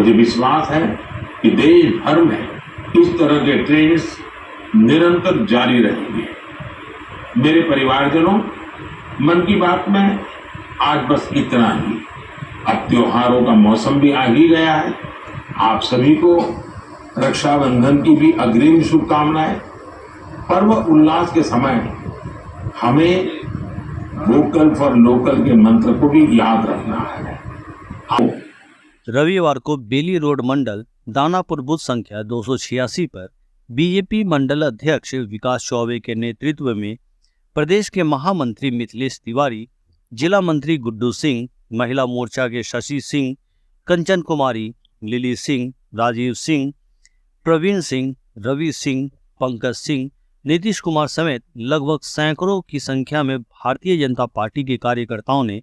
मुझे विश्वास है कि देश भर में इस तरह के ट्रेंड्स निरंतर जारी रहेंगे। मेरे परिवारजनों, मन की बात में आज बस इतना ही। अब त्योहारों का मौसम भी आ ही गया है। आप सभी को रक्षाबंधन की भी अग्रिम शुभकामनाएं। पर्व उल्लास के समय हमें वोकल फॉर लोकल के मंत्र को भी याद रखना है। रविवार को बेली रोड मंडल दानापुर बूथ संख्या 286 पर बीजेपी मंडल अध्यक्ष विकास चौबे के नेतृत्व में प्रदेश के महामंत्री मिथिलेश तिवारी, जिला मंत्री गुड्डू सिंह, महिला मोर्चा के शशि सिंह, कंचन कुमारी, लिली सिंह, राजीव सिंह, प्रवीण सिंह, रवि सिंह, पंकज सिंह, नीतीश कुमार समेत लगभग सैकड़ों की संख्या में भारतीय जनता पार्टी के कार्यकर्ताओं ने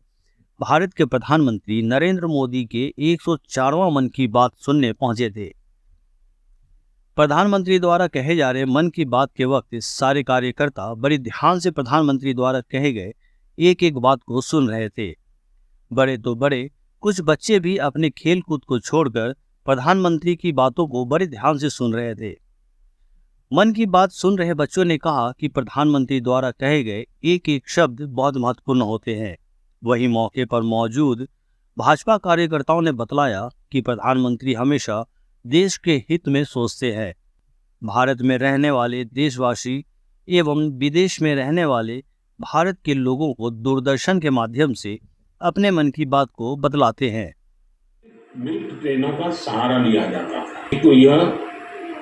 भारत के प्रधानमंत्री नरेंद्र मोदी के 104वां मन की बात सुनने पहुंचे थे। प्रधानमंत्री द्वारा कहे जा रहे मन की बात के वक्त सारे कार्यकर्ता बड़े ध्यान से प्रधानमंत्री द्वारा कहे गए एक एक बात को सुन रहे थे। बड़े तो बड़े, कुछ बच्चे भी अपने खेल कूद को छोड़कर प्रधानमंत्री की बातों को बड़े ध्यान से सुन रहे थे। मन की बात सुन रहे बच्चों ने कहा कि प्रधानमंत्री द्वारा कहे गए एक एक शब्द बहुत महत्वपूर्ण होते हैं। वहीं मौके पर मौजूद भाजपा कार्यकर्ताओं ने बतलाया कि प्रधानमंत्री हमेशा देश के हित में सोचते हैं। भारत में रहने वाले देशवासी एवं विदेश में रहने वाले भारत के लोगों को दूरदर्शन के माध्यम से अपने मन की बात को बतलाते हैं। मिल्क ट्रेनों का सहारा लिया जाता था। तो यह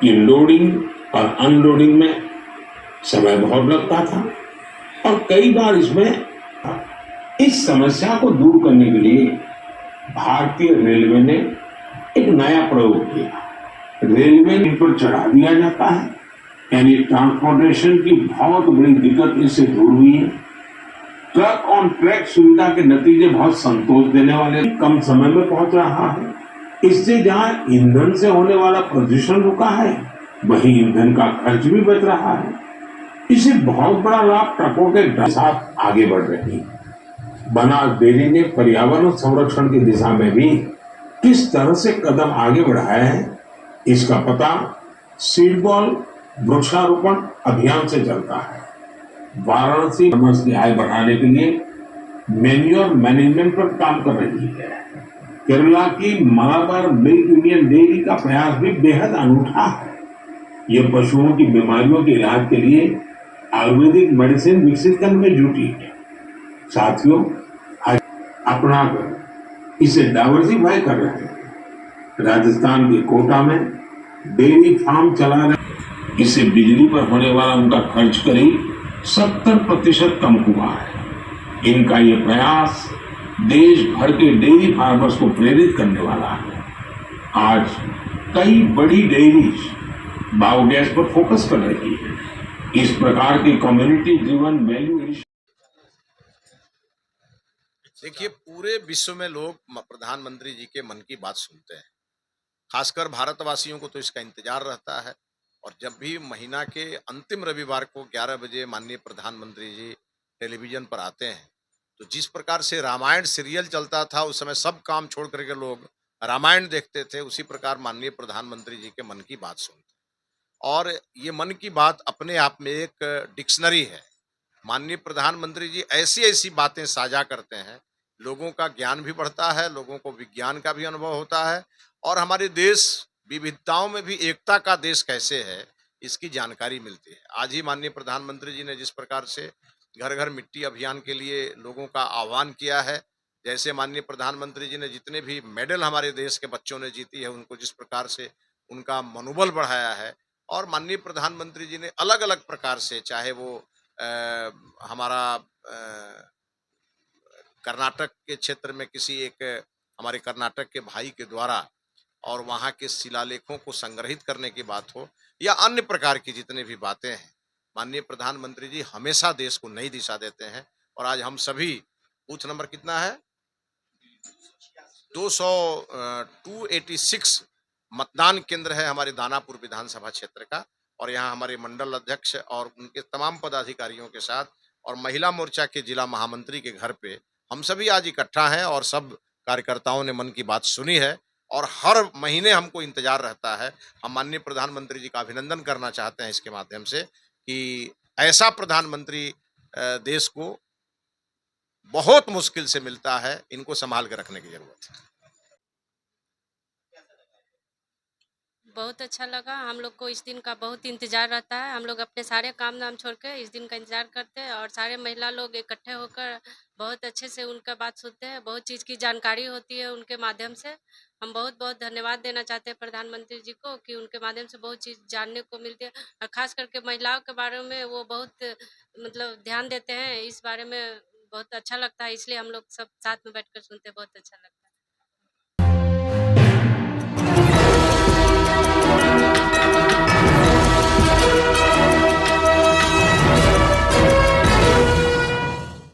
कि लोडिंग और अनलोडिंग में समय बहुत लगता था और कई बार इसमें इस समस्या को दूर करने के लिए भारतीय रेलवे ने एक नया प्रयोग किया। रेलवे पर चढ़ा दिया जाता है, यानी ट्रांसपोर्टेशन की बहुत बड़ी दिक्कत इससे दूर हुई है। ट्रक ऑन ट्रैक सुविधा के नतीजे बहुत संतोष देने वाले, कम समय में पहुंच रहा है। इससे जहां ईंधन से होने वाला प्रदूषण रुका है, वहीं ईंधन का खर्च भी बच रहा है। इसे बहुत बड़ा लाभ ट्रकों के साथ आगे बढ़ रही है। बनास डेयरी ने पर्यावरण संरक्षण की दिशा में भी किस तरह से कदम आगे बढ़ाया है, इसका पता सीड बॉल वृक्षारोपण अभियान से चलता है। वाराणसी फार्मर्स की आय बढ़ाने के लिए मैन्योर मैनेजमेंट पर काम कर रही है। केरला की मलाबार मिल्क यूनियन डेयरी का प्रयास भी बेहद अनूठा है। ये पशुओं की बीमारियों के इलाज के लिए आयुर्वेदिक मेडिसिन विकसित करने में जुटी है। साथियों, आज अपनाकर इसे डाइवर्सिफाई कर रहे हैं। राजस्थान के कोटा में डेयरी फार्म चला रहे, इससे बिजली पर होने वाला उनका खर्च करीब 70% कम हुआ है। इनका ये प्रयास देश भर के डेयरी फार्मर्स को प्रेरित करने वाला है। आज कई बड़ी डेयरीज बायोगैस पर फोकस कर रही है। इस प्रकार के कम्युनिटी ड्रिवन वैल्यू एडिशन। देखिए, पूरे विश्व में लोग प्रधानमंत्री जी के मन की बात सुनते हैं। खासकर भारतवासियों को तो इसका इंतजार रहता है। और जब भी महीना के अंतिम रविवार को 11 बजे माननीय प्रधानमंत्री जी टेलीविजन पर आते हैं, तो जिस प्रकार से रामायण सीरियल चलता था, उस समय सब काम छोड़ करके लोग रामायण देखते थे, उसी प्रकार माननीय प्रधानमंत्री जी के मन की बात सुनते हैं। और ये मन की बात अपने आप में एक डिक्शनरी है। माननीय प्रधानमंत्री जी ऐसी ऐसी बातें साझा करते हैं, लोगों का ज्ञान भी बढ़ता है, लोगों को विज्ञान का भी अनुभव होता है और हमारे देश विविधताओं में भी एकता का देश कैसे है, इसकी जानकारी मिलती है। आज ही माननीय प्रधानमंत्री जी ने जिस प्रकार से घर घर मिट्टी अभियान के लिए लोगों का आह्वान किया है, जैसे माननीय प्रधानमंत्री जी ने जितने भी मेडल हमारे देश के बच्चों ने जीती है, उनको जिस प्रकार से उनका मनोबल बढ़ाया है, और माननीय प्रधानमंत्री जी ने अलग अलग प्रकार से, चाहे वो हमारा कर्नाटक के क्षेत्र में किसी एक हमारे कर्नाटक के भाई के द्वारा और वहाँ के शिलालेखों को संग्रहित करने की बात हो, या अन्य प्रकार की जितने भी बातें हैं, माननीय प्रधानमंत्री जी हमेशा देश को नई दिशा देते हैं। और आज हम सभी, बूथ नंबर कितना है, 286 मतदान केंद्र है हमारे दानापुर विधानसभा क्षेत्र का, और यहाँ हमारे मंडल अध्यक्ष और उनके तमाम पदाधिकारियों के साथ और महिला मोर्चा के जिला महामंत्री के घर पे हम सभी आज इकट्ठा हैं और सब कार्यकर्ताओं ने मन की बात सुनी है। और हर महीने हमको इंतजार रहता है। हम माननीय प्रधानमंत्री जी का अभिनंदन करना चाहते हैं इसके माध्यम से कि ऐसा प्रधानमंत्री देश को बहुत मुश्किल से मिलता है, इनको संभाल के रखने की जरूरत है। बहुत अच्छा लगा। हम लोग को इस दिन का बहुत इंतज़ार रहता है। हम लोग अपने सारे काम-धाम छोड़ के इस दिन का इंतज़ार करते हैं और सारे महिला लोग इकट्ठे होकर बहुत अच्छे से उनका बात सुनते हैं। बहुत चीज़ की जानकारी होती है उनके माध्यम से। हम बहुत-बहुत धन्यवाद देना चाहते हैं प्रधानमंत्री जी को कि उनके माध्यम से बहुत चीज़ जानने को मिलती है और ख़ास करके महिलाओं के बारे में वो बहुत मतलब ध्यान देते हैं। इस बारे में बहुत अच्छा लगता है, इसलिए हम लोग सब साथ में बैठकर सुनते हैं, बहुत अच्छा लगता है।